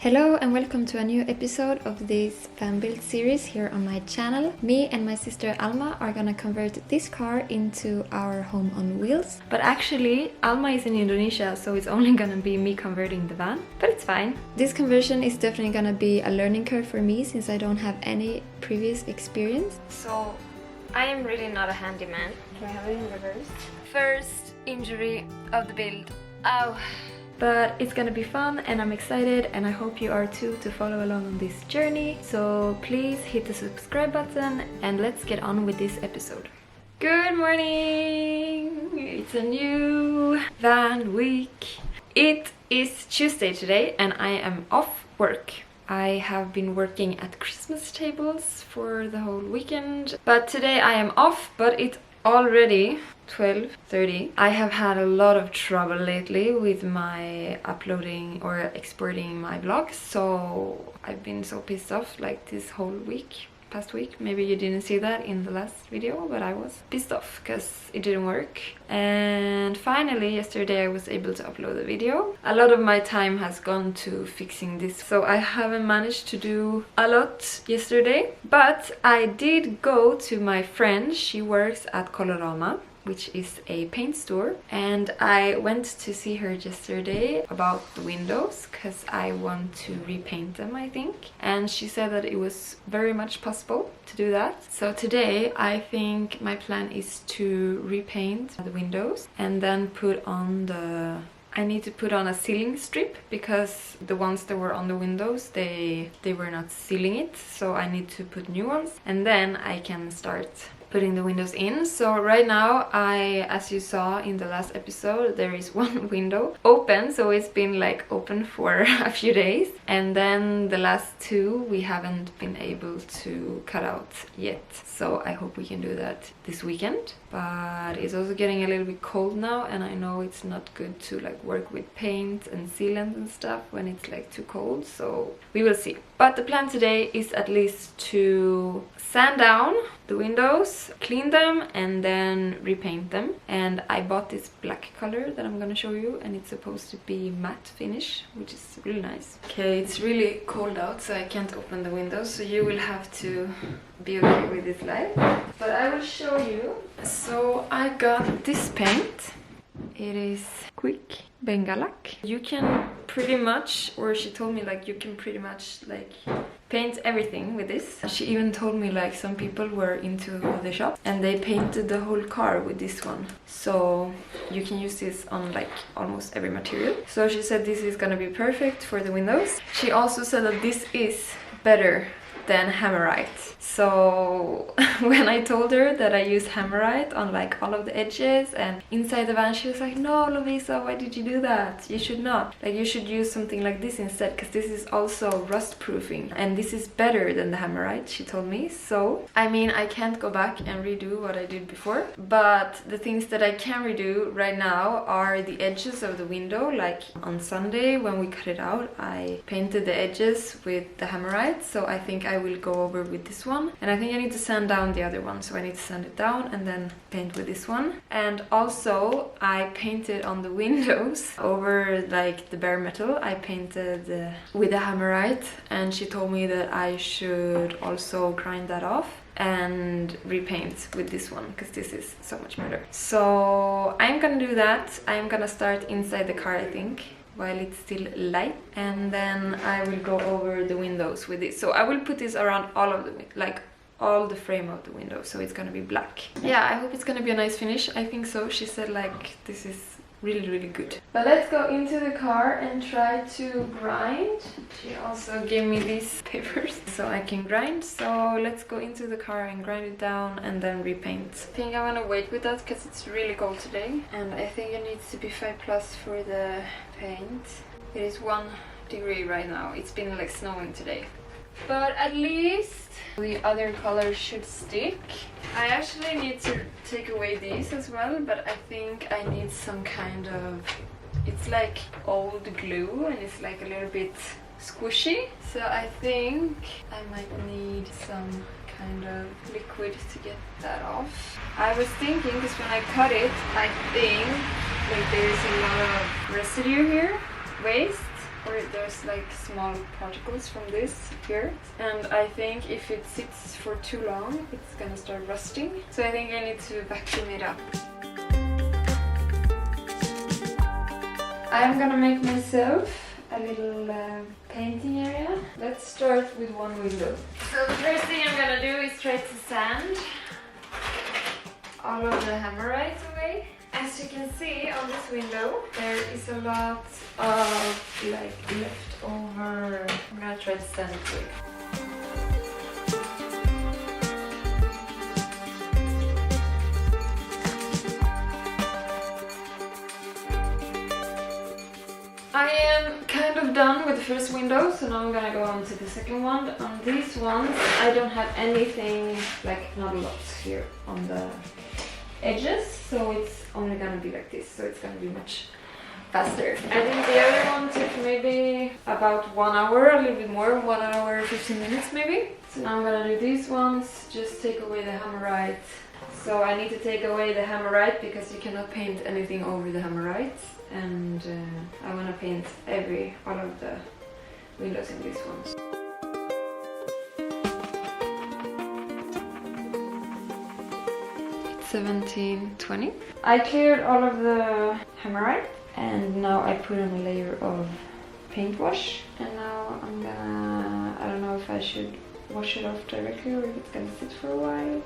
Hello and welcome to a new episode of this fan build series here on my channel. Me and my sister Alma are gonna convert this car into our home on wheels. But actually Alma is in Indonesia, so it's only gonna be me converting the van, but it's fine. This conversion is definitely gonna be a learning curve for me since I don't have any previous experience. So I am really not a handyman. Can I have it in reverse? First injury of the build. Ow. But it's gonna be fun and I'm excited and I hope you are too to follow along on this journey. So please hit the subscribe button and let's get on with this episode. Good morning! It's a new van week. It is Tuesday today and I am off work. I have been working at Christmas tables for the whole weekend. But today I am off, but it's already 12:30. I have had a lot of trouble lately with my uploading or exporting my vlogs, so I've been so pissed off like this whole past week. Maybe you didn't see that in the last video, but I was pissed off because it didn't work. And finally yesterday I was able to upload the video. A lot of my time has gone to fixing this, so I haven't managed to do a lot yesterday, but I did go to my friend. She works at Colorama, which is a paint store, and I went to see her yesterday about the windows because I want to repaint them, I think, and she said that it was very much possible to do that. So today I think my plan is to repaint the windows and then I need to put on a sealing strip because the ones that were on the windows, they were not sealing it, so I need to put new ones and then I can start putting the windows in. So right now as you saw in the last episode, there is one window open, so it's been like open for a few days, and then the last two we haven't been able to cut out yet, so I hope we can do that this weekend. But it's also getting a little bit cold now and I know it's not good to like work with paint and sealant and stuff when it's like too cold, so we will see. But the plan today is at least to sand down the windows, clean them and then repaint them. And I bought this black color that I'm gonna show you, and it's supposed to be matte finish, which is really nice. Okay, it's really cold out so I can't open the windows, so you will have to be okay with this light, but I will show you. So I got this paint. It is Quick Bengalak. You can pretty much, or she told me like you can pretty much like paint everything with this. She even told me like some people were into the shop and they painted the whole car with this one, so you can use this on like almost every material. So she said this is gonna be perfect for the windows. She also said that this is better than Hammerite. So when I told her that I use Hammerite on like all of the edges and inside the van, she was like, no Lovisa, why did you do that? You should not. Like, you should use something like this instead, because this is also rust proofing and this is better than the Hammerite, she told me. So I mean, I can't go back and redo what I did before, but the things that I can redo right now are the edges of the window. Like on Sunday when we cut it out, I painted the edges with the Hammerite, so I think I will go over with this one. And I think I need to sand down the other one, so I need to sand it down and then paint with this one. And also I painted on the windows over like the bare metal. I painted with the Hammerite, and she told me that I should also grind that off and repaint with this one because this is so much better. So I'm gonna do that. I'm gonna start inside the car, I think, while it's still light, and then I will go over the windows with this. So I will put this around all of the, like all the frame of the window, so it's gonna be black. Yeah, I hope it's gonna be a nice finish. I think so. She said like this is really good. But let's go into the car and try to grind. She also gave me these papers so I can grind. So let's go into the car and grind it down and then repaint. I think I'm gonna wait with that because it's really cold today, and I think it needs to be 5+ for the paint. It is 1 degree right now. It's been like snowing today, but at least the other color should stick. I actually need to take away these as well, but I think I need some kind of, it's like old glue and it's like a little bit squishy, so I think I might need some kind of liquid to get that off. I was thinking, because when I cut it, I think like there's a lot of residue here, waste, or there's like small particles from this here, and I think if it sits for too long it's gonna start rusting, so I think I need to vacuum it up. I'm gonna make myself a little painting area. Let's start with one window. So the first thing I'm gonna do is try to sand all of the hammerite away. As you can see on this window, there is a lot of like leftover. I'm gonna try to sand it away. I am kind of done with the first window, so now I'm gonna go on to the second one. On these ones, I don't have anything, like not a lot here on the edges, so it's only gonna be like this, so it's gonna be much faster. I think the other one took maybe about 1 hour, a little bit more, 1 hour 15 minutes maybe. So now I'm gonna do these ones, just take away the hammerite. So I need to take away the hammerite because you cannot paint anything over the hammerite. And I want to paint all of the windows in these ones. It's 17:20. I cleared all of the hammerite and now I put on a layer of paint wash. And now I'm gonna, I don't know if I should wash it off directly or if it's gonna sit for a while.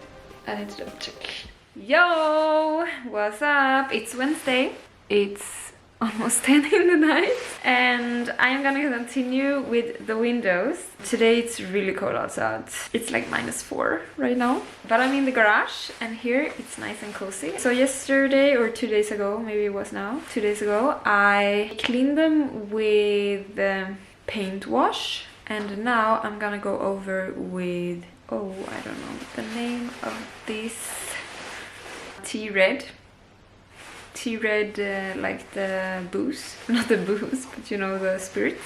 I need to double check. Yo! What's up? It's Wednesday. It's almost 10 in the night and I'm gonna continue with the windows. Today it's really cold outside. It's like -4 right now, but I'm in the garage and here it's nice and cozy. So yesterday or 2 days ago, maybe it was now, 2 days ago, I cleaned them with paint wash, and now I'm gonna go over with, oh, I don't know the name of this, tea red, like the booze, not the booze, but you know, the spirit.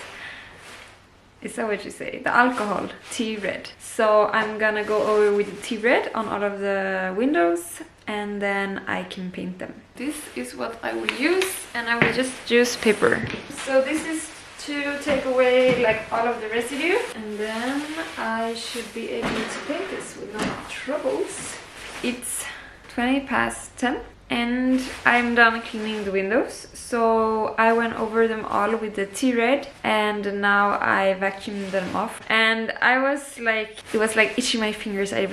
Is that what you say? The alcohol, tea red. So I'm gonna go over with the tea red on all of the windows and then I can paint them. This is what I will use, and I will just use paper. So this is to take away like all of the residue, and then I should be able to paint this with no troubles. It's 10:20 and I'm done cleaning the windows, so I went over them all with the tea red and now I vacuumed them off, and I was like, it was like itching my fingers. I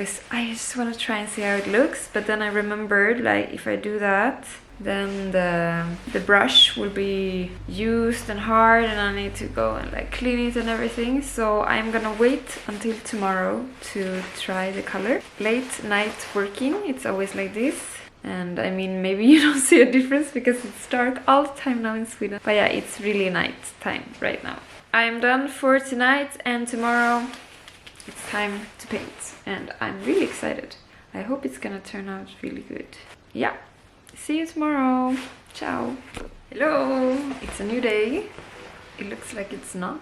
just want to try and see how it looks, but then I remembered, like, if I do that then the brush will be used and hard and I need to go and like clean it and everything, so I'm gonna wait until tomorrow to try the color. Late night working, it's always like this. And I mean, maybe you don't see a difference because it's dark all the time now in Sweden. But yeah, it's really night time right now. I'm done for tonight, and tomorrow it's time to paint. And I'm really excited. I hope it's gonna turn out really good. Yeah, see you tomorrow. Ciao. Hello, it's a new day. It looks like it's not,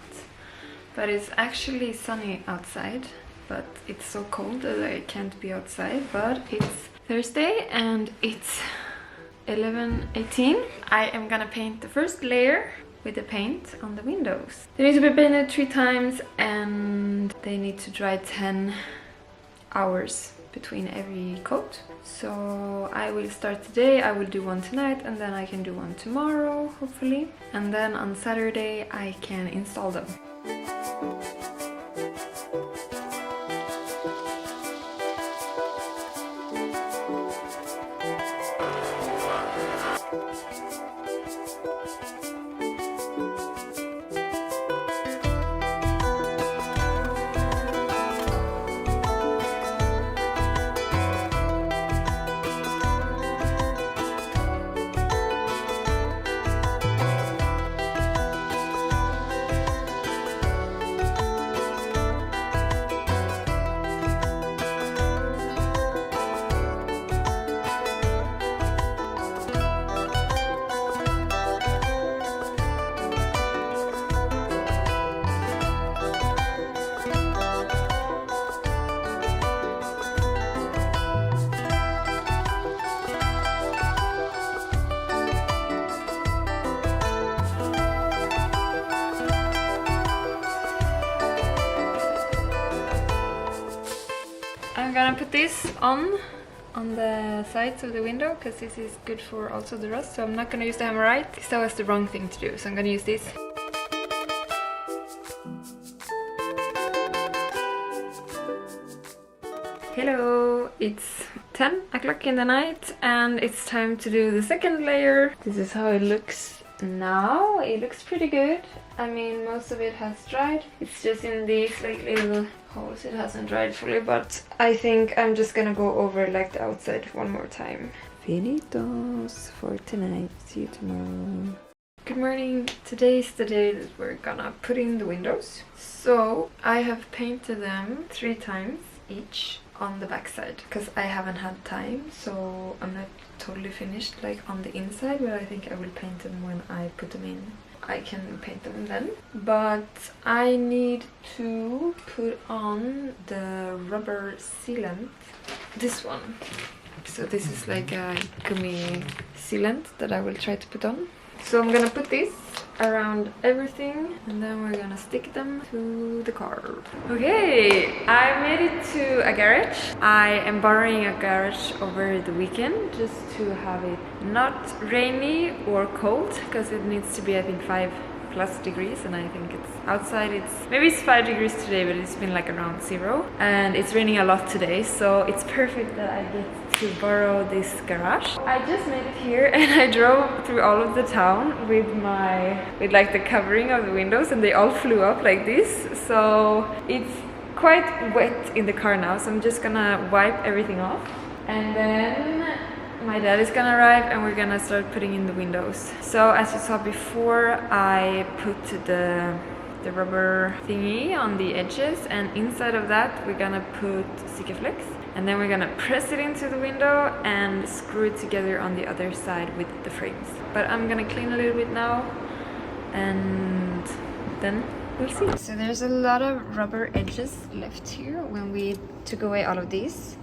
but it's actually sunny outside. But it's so cold that I can't be outside, but it's Thursday and it's 11:18. I am gonna paint the first layer with the paint on the windows. They need to be painted 3 times and they need to dry 10 hours between every coat. So I will start today, I will do one tonight, and then I can do one tomorrow, hopefully. And then on Saturday I can install them. gonna put this on the sides of the window because this is good for also the rust. So I'm not gonna use the Hammerite because that was the wrong thing to do. So I'm gonna use this. Hello, it's 10 o'clock in the night and it's time to do the second layer. This is how it looks now. It looks pretty good. I mean, most of it has dried. It's just in these like little holes it hasn't dried fully, but I think I'm just gonna go over like the outside one more time. Finitos for tonight. See you tomorrow. Good morning. Today is the day that we're gonna put in the windows. So I have painted them 3 times each on the back side because I haven't had time, so I'm not totally finished like on the inside, but I think I will paint them when I put them in. I can paint them then, but I need to put on the rubber sealant, this one. So this is like a gummy sealant that I will try to put on. So I'm gonna put this around everything and then we're gonna stick them to the car. Okay, I made it to a garage. I am borrowing a garage over the weekend just to have it not rainy or cold because it needs to be, I think, 5+ degrees, and I think it's outside, maybe it's 5 degrees today, but it's been like around 0 and it's raining a lot today, so it's perfect that I get to borrow this garage. I just made it here and I drove through all of the town with like the covering of the windows, and they all flew up like this, so it's quite wet in the car now, so I'm just gonna wipe everything off and then my dad is gonna arrive and we're gonna start putting in the windows. So as you saw before, I put the rubber thingy on the edges, and inside of that we're gonna put Sikaflex, and then we're gonna press it into the window and screw it together on the other side with the frames. But I'm gonna clean a little bit now and then we'll see. So there's a lot of rubber edges left here when we took away all of these.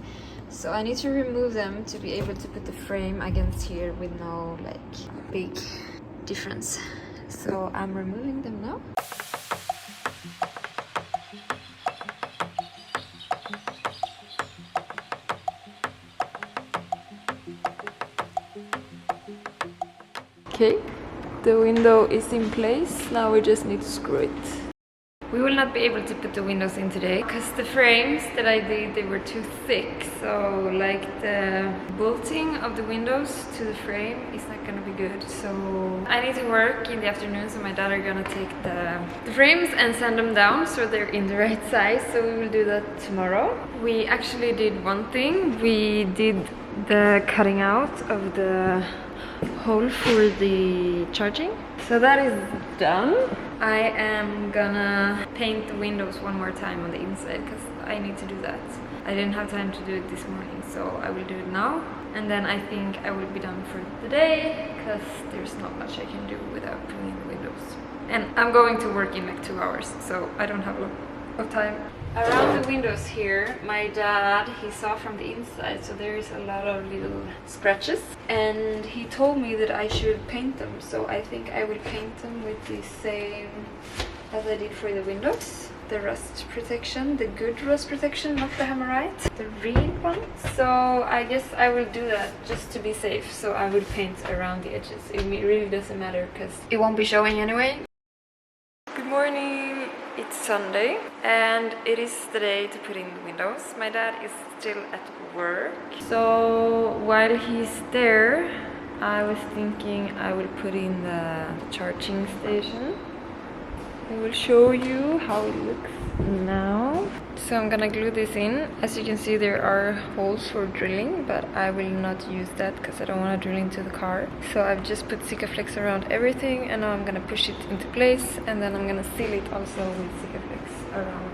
So I need to remove them to be able to put the frame against here with no like big difference. So I'm removing them now. Okay, the window is in place. Now we just need to screw it. We will not be able to put the windows in today because the frames that I did, they were too thick. So like the bolting of the windows to the frame is not gonna be good. So I need to work in the afternoon, so my dad are gonna take the frames and sand them down so they're in the right size. So we will do that tomorrow. We actually did one thing. We did the cutting out of the hole for the charging. So that is done. I am gonna paint the windows one more time on the inside because I need to do that. I didn't have time to do it this morning, so I will do it now. And then I think I will be done for the day because there's not much I can do without putting the windows. And I'm going to work in like 2 hours, so I don't have a lot of time. Around the windows here, my dad, he saw from the inside, so there is a lot of little scratches, and he told me that I should paint them, so I think I will paint them with the same as I did for the windows. The rust protection, the good rust protection, not the Hammerite, the real one. So I guess I will do that just to be safe, so I will paint around the edges. It really doesn't matter because it won't be showing anyway. Good morning. It's Sunday and it is the day to put in the windows. My dad is still at work, so while he's there I was thinking I will put in the charging station. I will show you how it looks now. So I'm gonna glue this in. As you can see, there are holes for drilling, but I will not use that because I don't want to drill into the car. So I've just put Sikaflex around everything, and now I'm gonna push it into place, and then I'm gonna seal it also with Sikaflex around.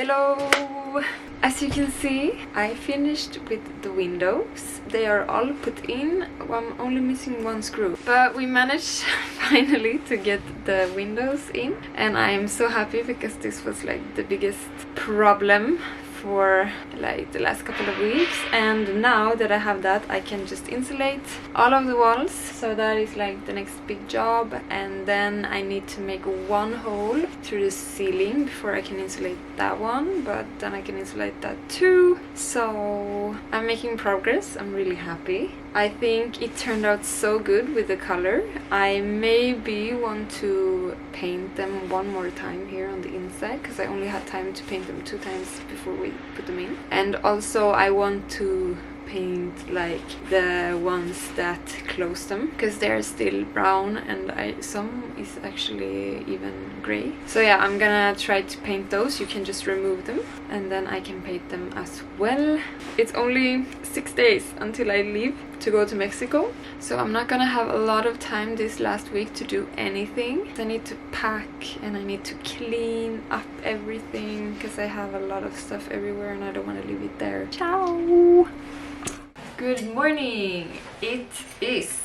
Hello! As you can see, I finished with the windows. They are all put in. I'm only missing one screw. But we managed finally to get the windows in. And I'm so happy because this was like the biggest problem for like the last couple of weeks, and now that I have that, I can just insulate all of the walls. So that is like the next big job, and then I need to make one hole through the ceiling before I can insulate that one, but then I can insulate that too. So I'm making progress. I'm really happy. I think it turned out so good with the color. I maybe want to paint them one more time here on the inside because I only had time to paint them 2 times before we put them in. And also I want to paint like the ones that close them because they're still brown, and some is actually even gray. So yeah, I'm gonna try to paint those. You can just remove them and then I can paint them as well. It's only 6 days until I leave to go to Mexico, so I'm not gonna have a lot of time this last week to do anything. I need to pack and I need to clean up everything because I have a lot of stuff everywhere and I don't want to leave it there. Ciao! Good morning! It is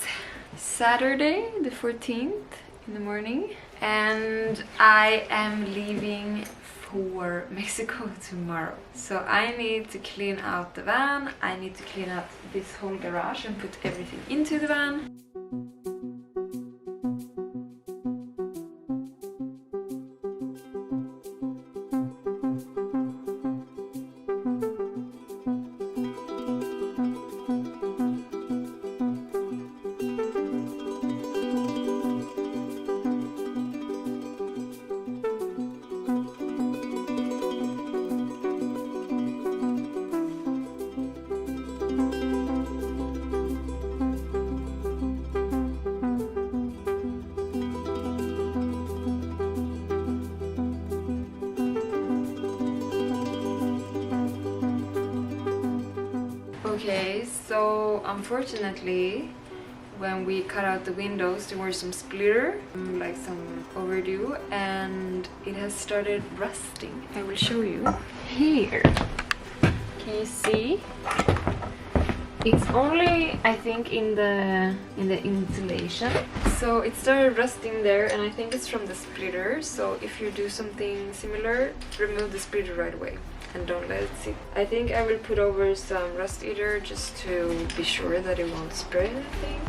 Saturday the 14th in the morning and I am leaving for Mexico tomorrow. So I need to clean out the van, I need to clean out this whole garage and put everything into the van. Okay, so unfortunately when we cut out the windows there were some splitter, like some overdue, and it has started rusting. I will show you here. Can you see? It's only, I think, in the insulation. So it started rusting there, and I think it's from the splitter. So if you do something similar, remove the splitter right away and don't let it sit. I think I will put over some rust eater just to be sure that it won't spread anything.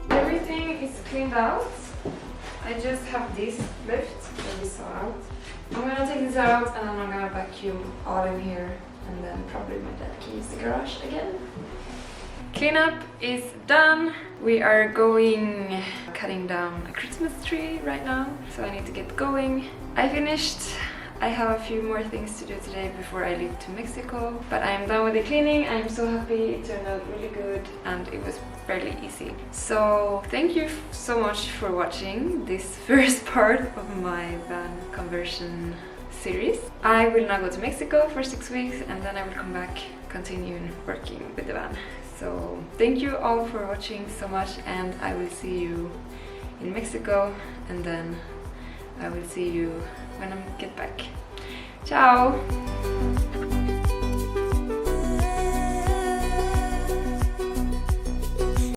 Everything is cleaned out. I just have this left that we saw out. I'm gonna take this out and then I'm gonna vacuum all in here, and then probably my dad can use the garage again. Cleanup is done. We are going cutting down a Christmas tree right now, so I need to get going. I finished. I have a few more things to do today before I leave to Mexico, but I am done with the cleaning. I am so happy. It turned out really good and it was fairly easy. So thank you so much for watching this first part of my van conversion series. I will now go to Mexico for 6 weeks and then I will come back, continuing working with the van. So thank you all for watching so much, and I will see you in Mexico, and then I will see you when I get back. Ciao!